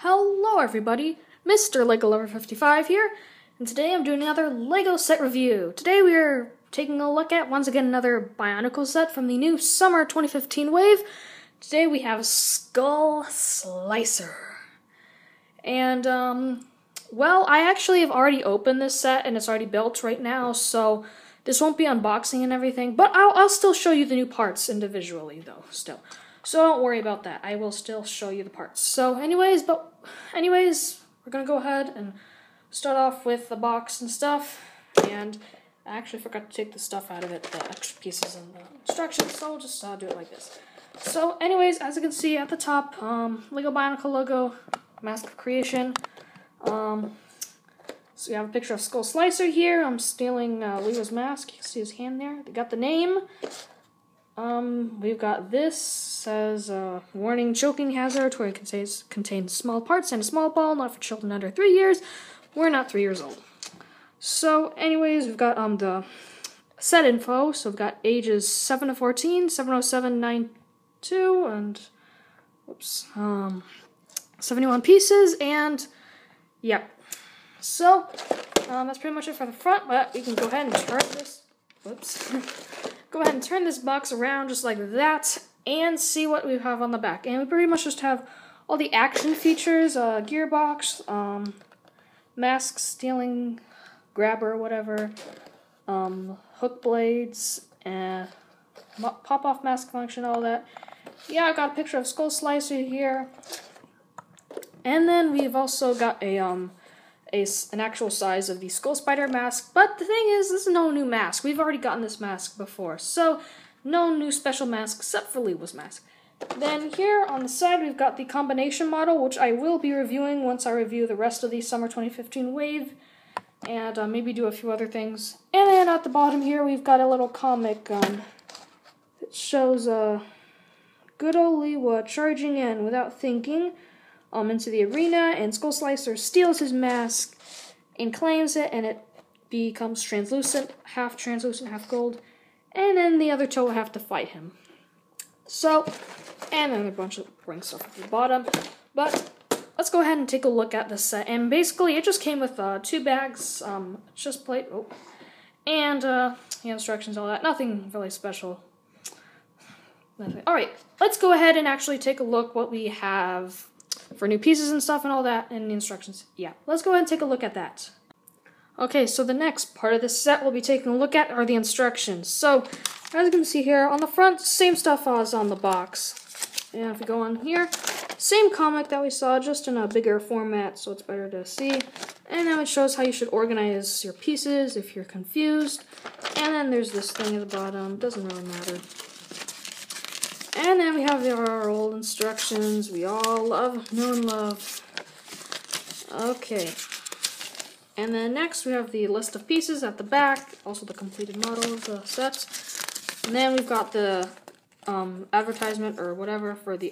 Hello everybody, Mr. Lego Lover 55 here, and today I'm doing another Lego set review. Today we are taking a look at, once again, another Bionicle set from the new Summer 2015 wave. Today we have Skull Slicer. And, well, I actually have already opened this set, and it's already built right now, so this won't be unboxing and everything, but I'll still show you the new parts individually, though, still. So don't worry about that. I will still show you the parts. So anyways, we're going to go ahead and start off with the box and stuff. And I actually forgot to take the stuff out of it, the extra pieces and the instructions, so we'll just do it like this. So anyways, as you can see at the top, Lego Bionicle logo, Mask of Creation. So we have a picture of Skull Slicer here. I'm stealing Lego's mask. You can see his hand there. They got the name. We've got this, says, warning, choking hazard, where it contains small parts and a small ball, not for children under 3 years. We're not 3 years old. So, anyways, we've got, the set info, so we've got ages 7 to 14, 70792, and, whoops, 71 pieces, and, yep. So, that's pretty much it for the front, but we can go ahead and turn this, whoops. Go ahead and turn this box around just like that and see what we have on the back. And we pretty much just have all the action features, gearbox, mask stealing, grabber, whatever, hook blades, and pop-off mask function, all that. Yeah, I got a picture of Skull Slicer here. And then we've also got an actual size of the Skull Spider mask, but the thing is, this is no new mask. We've already gotten this mask before, so no new special mask except for Lego's mask. Then here on the side, we've got the combination model, which I will be reviewing once I review the rest of the Summer 2015 wave, and maybe do a few other things. And then at the bottom here, we've got a little comic that shows good old Lego charging in without thinking into the arena, and Skull Slicer steals his mask and claims it, and it becomes translucent, half gold, and then the other two will have to fight him. So, and then a bunch of ring stuff at the bottom, but let's go ahead and take a look at this set. And basically, it just came with 2 bags, chest plate, and the instructions, all that. Nothing really special. Alright, let's go ahead and actually take a look what we have for new pieces and stuff and all that, and the instructions. Yeah, let's go ahead and take a look at that. Okay, so the next part of this set we'll be taking a look at are the instructions. So, as you can see here, on the front, same stuff as on the box. And if we go on here, same comic that we saw, just in a bigger format, so it's better to see. And then it shows how you should organize your pieces if you're confused. And then there's this thing at the bottom, doesn't really matter. And then we have our old instructions we all know and love. Okay. And then next we have the list of pieces at the back, also the completed model of the set. And then we've got the advertisement or whatever for the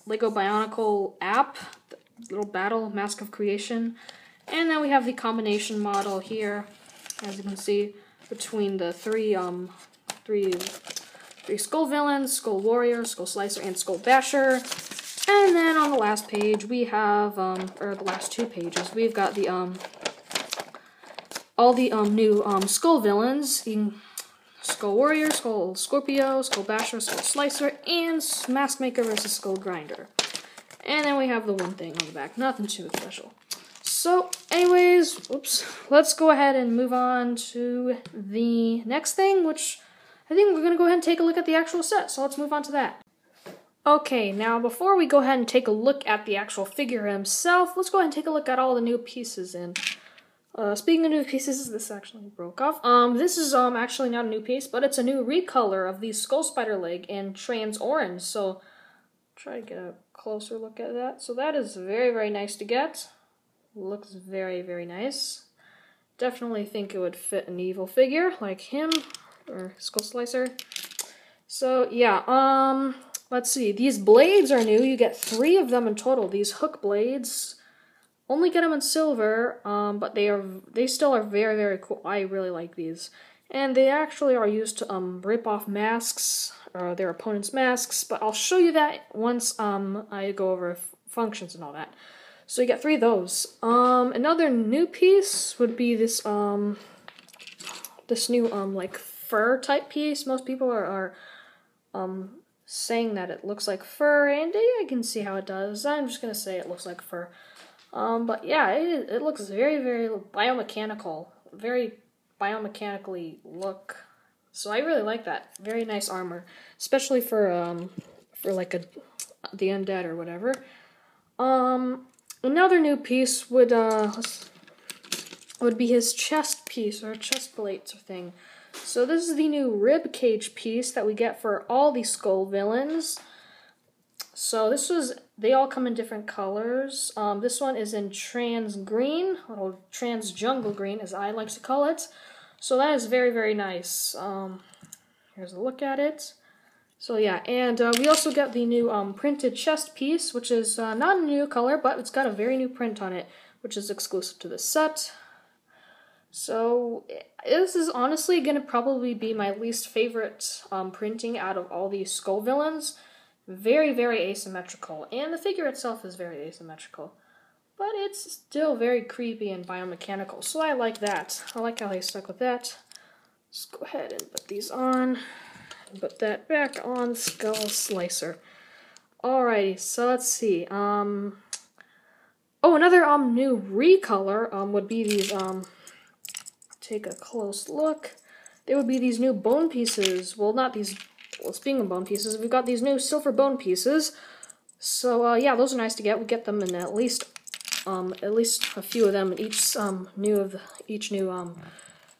Lego Bionicle app, the little battle, Mask of Creation. And then we have the combination model here, as you can see, between the three Skull Villains, Skull Warrior, Skull Slicer, and Skull Basher. And then on the last page, we have, or the last 2 pages, we've got the, all the, new, Skull Villains, Skull Warrior, Skull Scorpio, Skull Basher, Skull Slicer, and Mask Maker versus Skull Grinder. And then we have the one thing on the back, nothing too special. So, anyways, let's go ahead and move on to the next thing, which I think we're going to go ahead and take a look at the actual set, so let's move on to that. Okay, now before we go ahead and take a look at the actual figure himself, let's go ahead and take a look at all the new pieces in. Speaking of new pieces, this actually broke off. This is actually not a new piece, but it's a new recolor of the Skull Spider leg in trans orange, so try to get a closer look at that. So that is very, very nice to get. Looks very, very nice. Definitely think it would fit an evil figure like him. Or Skull Slicer. So, yeah, let's see. These blades are new. You get 3 of them in total. These hook blades. Only get them in silver, but they still are very, very cool. I really like these. And they actually are used to rip off masks, or their opponent's masks, but I'll show you that once I go over functions and all that. So you get 3 of those. Another new piece would be this this new like fur type piece. Most people are saying that it looks like fur, and I can see how it does. I'm just gonna say it looks like fur. But yeah, it looks very, very biomechanical, very biomechanically look. So I really like that. Very nice armor, especially for like the undead or whatever. Another new piece would be his chest piece or chest plate thing. So this is the new rib cage piece that we get for all the skull villains. So they all come in different colors. This one is in trans green, or trans jungle green as I like to call it. So that is very, very nice. Here's a look at it. So yeah, and we also got the new printed chest piece, which is not a new color, but it's got a very new print on it, which is exclusive to the set. So this is honestly going to probably be my least favorite printing out of all these skull villains. Very, very asymmetrical, and the figure itself is very asymmetrical. But it's still very creepy and biomechanical, so I like that. I like how they stuck with that. Let's go ahead and put these on, and put that back on Skull Slicer. Alrighty, so let's see. Oh, another new recolor would be these, take a close look. There would be these new bone pieces. Well, not these, well, speaking of bone pieces, we've got these new silver bone pieces. So, yeah, those are nice to get. We get them in at least a few of them in each new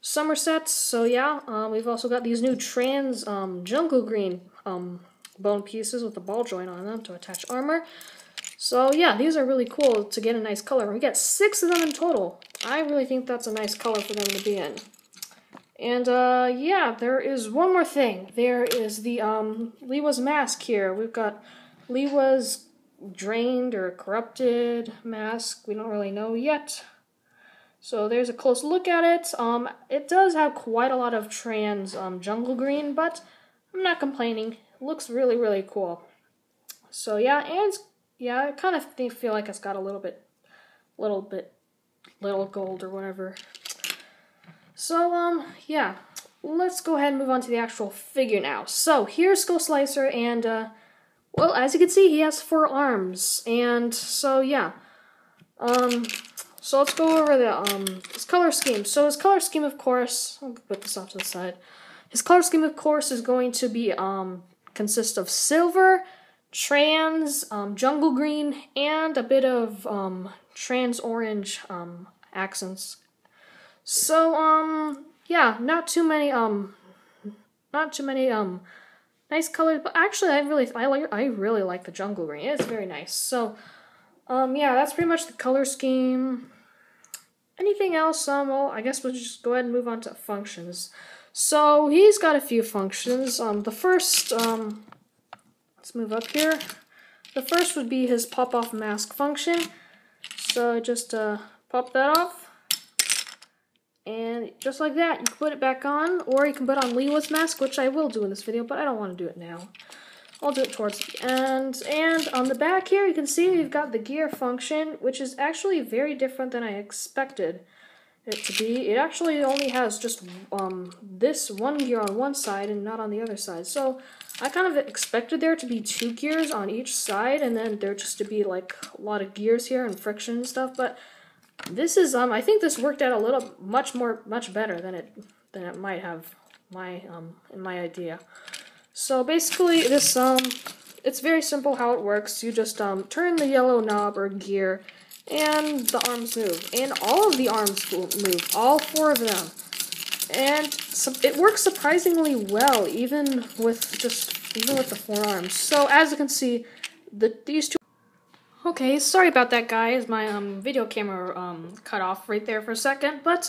summer set. So, yeah, we've also got these new trans jungle green bone pieces with a ball joint on them to attach armor. So, yeah, these are really cool to get a nice color. We get 6 of them in total. I really think that's a nice color for them to be in. And, yeah, there is one more thing. There is the, Liwa's mask here. We've got Liwa's drained or corrupted mask. We don't really know yet. So there's a close look at it. It does have quite a lot of trans, jungle green, but I'm not complaining. It looks really, really cool. So, yeah, and yeah, I kind of feel like it's got a little gold or whatever. So, yeah, let's go ahead and move on to the actual figure now. So, here's Skull Slicer, and, well, as you can see, he has 4 arms, and so, yeah. So let's go over his color scheme. So his color scheme, of course, I'll put this off to the side. His color scheme, of course, is going to be, consist of silver, trans, jungle green, and a bit of trans orange accents. So yeah, not too many nice colors, but actually I really like the jungle green. It's very nice. So yeah, that's pretty much the color scheme. Anything else? Well, I guess we'll just go ahead and move on to functions. So he's got a few functions. The first let's move up here. The first would be his pop-off mask function. So just pop that off. And just like that, you can put it back on, or you can put on Liwa's mask, which I will do in this video, but I don't want to do it now. I'll do it towards the end. And on the back here, you can see we've got the gear function, which is actually very different than I expected it to be. It actually only has just this one gear on one side and not on the other side. So I kind of expected there to be 2 gears on each side, and then there just to be like a lot of gears here and friction and stuff. But this is I think this worked out much better than it might have in my idea. So basically this it's very simple how it works. You just turn the yellow knob or gear and the arms move. And all of the arms will move, all 4 of them. And so it works surprisingly well, even with the 4 arms. So as you can see, these 2. Okay, sorry about that, guys. My video camera cut off right there for a second, but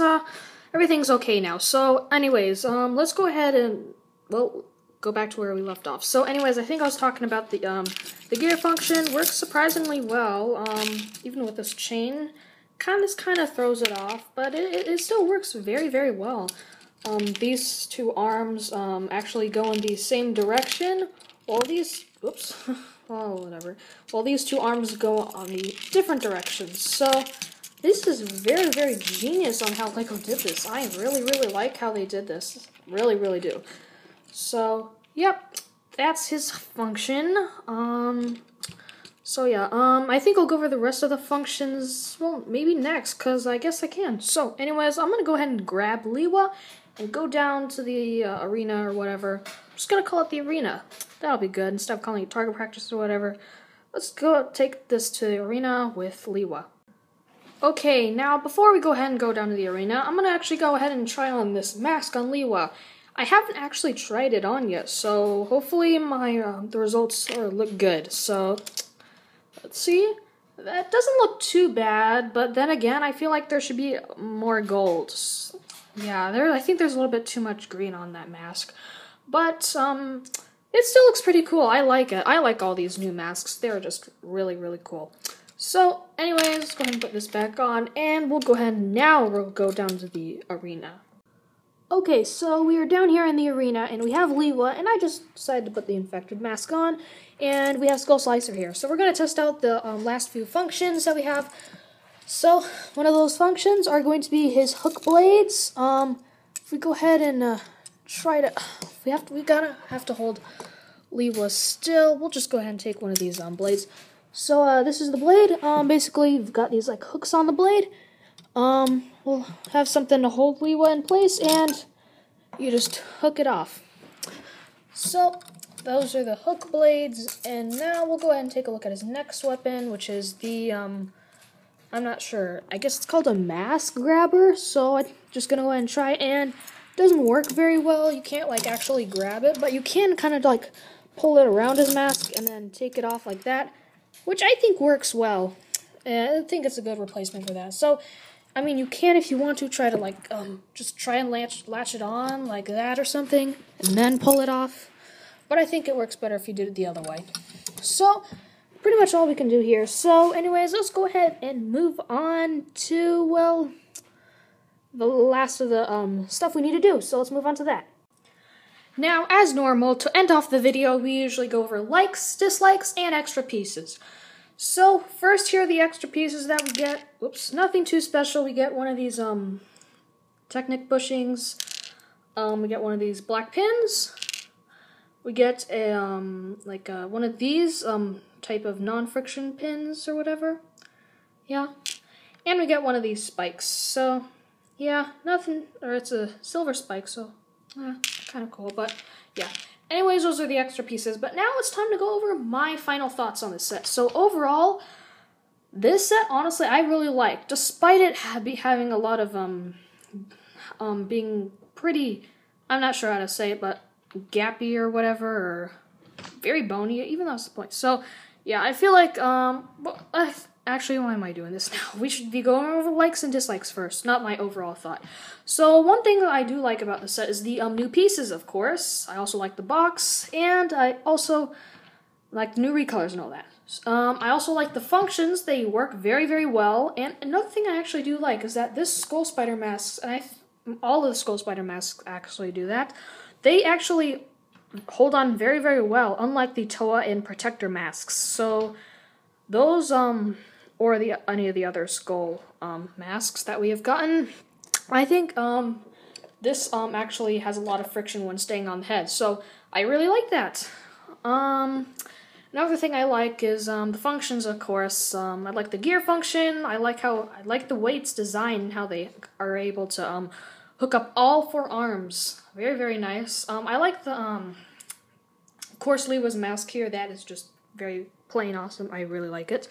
everything's okay now. So, anyways, let's go ahead and go back to where we left off. So, anyways, I think I was talking about the gear function. Works surprisingly well, even with this chain. Kind of throws it off, but it still works very, very well. These 2 arms actually go in the same direction. Well, these Oh, whatever. Well, these two arms go on the different directions. So, this is very, very genius on how Lego did this. I really, really like how they did this. Really, really do. So, yep. That's his function. I think I'll go over the rest of the functions, well, maybe next, because I guess I can. So, anyways, I'm going to go ahead and grab Liwa and go down to the arena or whatever. I'm just going to call it the arena. That'll be good, instead of calling it target practice or whatever. Let's go take this to the arena with Liwa. Okay, now, before we go ahead and go down to the arena, I'm going to actually go ahead and try on this mask on Liwa. I haven't actually tried it on yet, so hopefully the results look good. So, let's see. That doesn't look too bad, but then again, I feel like there should be more gold. Yeah, I think there's a little bit too much green on that mask. But, it still looks pretty cool. I like it. I like all these new masks. They're just really, really cool. So, anyways, let's go ahead and put this back on, and we'll go ahead and now we'll go down to the arena. Okay, so we are down here in the arena, and we have Liwa, and I just decided to put the infected mask on, and we have Skull Slicer here. So we're going to test out the last few functions that we have. So, one of those functions are going to be his hook blades. If we go ahead and try to... We gotta have to hold Liwa still. We'll just go ahead and take one of these blades. So, this is the blade. Basically, you've got these, like, hooks on the blade. We'll have something to hold Liwa in place, and you just hook it off. So, those are the hook blades, and now we'll go ahead and take a look at his next weapon, which is the, I'm not sure, I guess it's called a mask grabber, so I'm just gonna go ahead and try it, and it doesn't work very well. You can't, like, actually grab it, but you can kind of, like, pull it around his mask, and then take it off like that, which I think works well. I think it's a good replacement for that. So, I mean, you can, if you want to, try to, like, just try and latch it on like that or something, and then pull it off. But I think it works better if you did it the other way. So, pretty much all we can do here. So, anyways, let's go ahead and move on to, well, the last of the stuff we need to do. So, let's move on to that. Now, as normal, to end off the video, we usually go over likes, dislikes, and extra pieces. So, first here are the extra pieces that we get. Oops, nothing too special. We get one of these, Technic bushings. We get one of these black pins. We get a, one of these, type of non-friction pins or whatever. Yeah. And we get one of these spikes. So, yeah, nothing, or it's a silver spike, so, yeah, kind of cool, but, yeah. Anyways, those are the extra pieces, but now it's time to go over my final thoughts on this set. So overall, this set, honestly, I really like, despite it having a lot of, being pretty, I'm not sure how to say it, but gappy or whatever, or very bony, even though that's the point. So, yeah, I feel like, actually, why am I doing this now? We should be going over likes and dislikes first, not my overall thought. So, one thing that I do like about the set is the new pieces, of course. I also like the box, and I also like the new recolors and all that. I also like the functions. They work very, very well. And another thing I actually do like is that this Skull Spider mask, and all of the Skull Spider masks actually do that, they actually hold on very, very well, unlike the Toa and Protector masks. So, those, or any of the other skull masks that we have gotten, I think this actually has a lot of friction when staying on the head, so I really like that. Another thing I like is the functions, of course. I like the gear function. I like the way it's designed and how they are able to hook up all 4 arms. Very, very nice. I like the of course, Liwa's mask here. That is just very plain awesome. I really like it.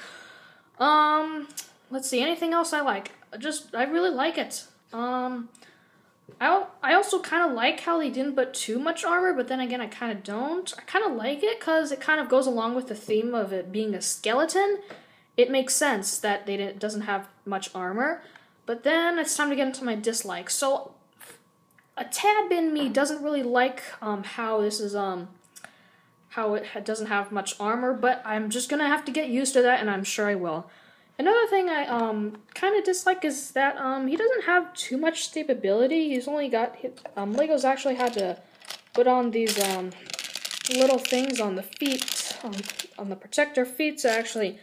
Let's see, anything else I like? I really like it. I also kind of like how they didn't put too much armor, but then again, I kind of don't. I kind of like it because it kind of goes along with the theme of it being a skeleton. It makes sense that it doesn't have much armor, but then it's time to get into my dislikes. So, a tad bit in me doesn't really like how this is how it doesn't have much armor, but I'm just gonna have to get used to that, and I'm sure I will. Another thing I kind of dislike is that he doesn't have too much stability. He's only got Lego's actually had to put on these little things on the feet on the protector feet to actually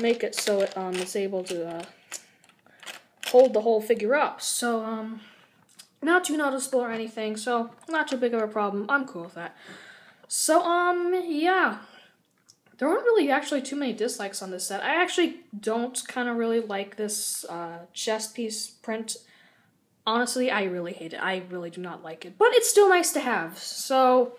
make it so it is able to hold the whole figure up. So not too noticeable or anything, so not too big of a problem. I'm cool with that. So yeah. There weren't really actually too many dislikes on this set. I actually don't kind of really like this chest piece print. Honestly, I really hate it. I really do not like it. But it's still nice to have. So,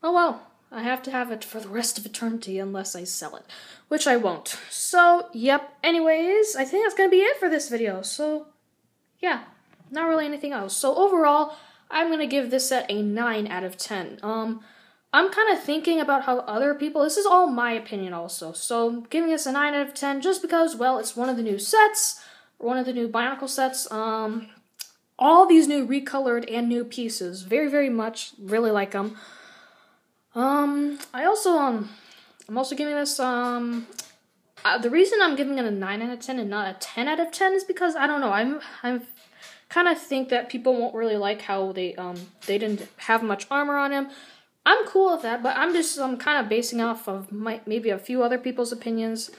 oh well. I have to have it for the rest of eternity unless I sell it. Which I won't. So, yep. Anyways, I think that's going to be it for this video. So, yeah. Not really anything else. So, overall, I'm going to give this set a 9 out of 10. I'm kind of thinking about how other people, this is all my opinion also, so giving this a 9 out of 10 just because, well, it's one of the new sets, one of the new Bionicle sets, all these new recolored and new pieces, very, very much, really like them. I'm also giving this, the reason I'm giving it a 9 out of 10 and not a 10 out of 10 is because, I don't know, I'm kind of think that people won't really like how they didn't have much armor on him. I'm cool with that, but I'm kind of basing off of maybe a few other people's opinions.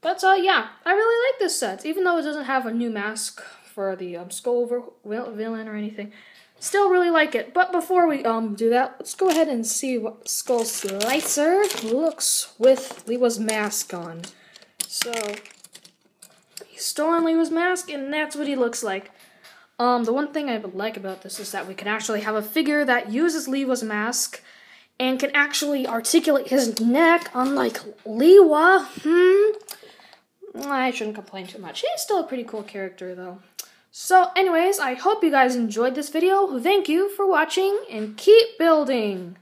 But, yeah, I really like this set, even though it doesn't have a new mask for the Skull villain or anything. Still really like it. But before we do that, let's go ahead and see what Skull Slicer looks with Lewa's mask on. So, he's still on Lewa's mask, and that's what he looks like. The one thing I would like about this is that we can actually have a figure that uses Lewa's mask and can actually articulate his neck, unlike Lewa. I shouldn't complain too much. He's still a pretty cool character, though. So, anyways, I hope you guys enjoyed this video. Thank you for watching, and keep building!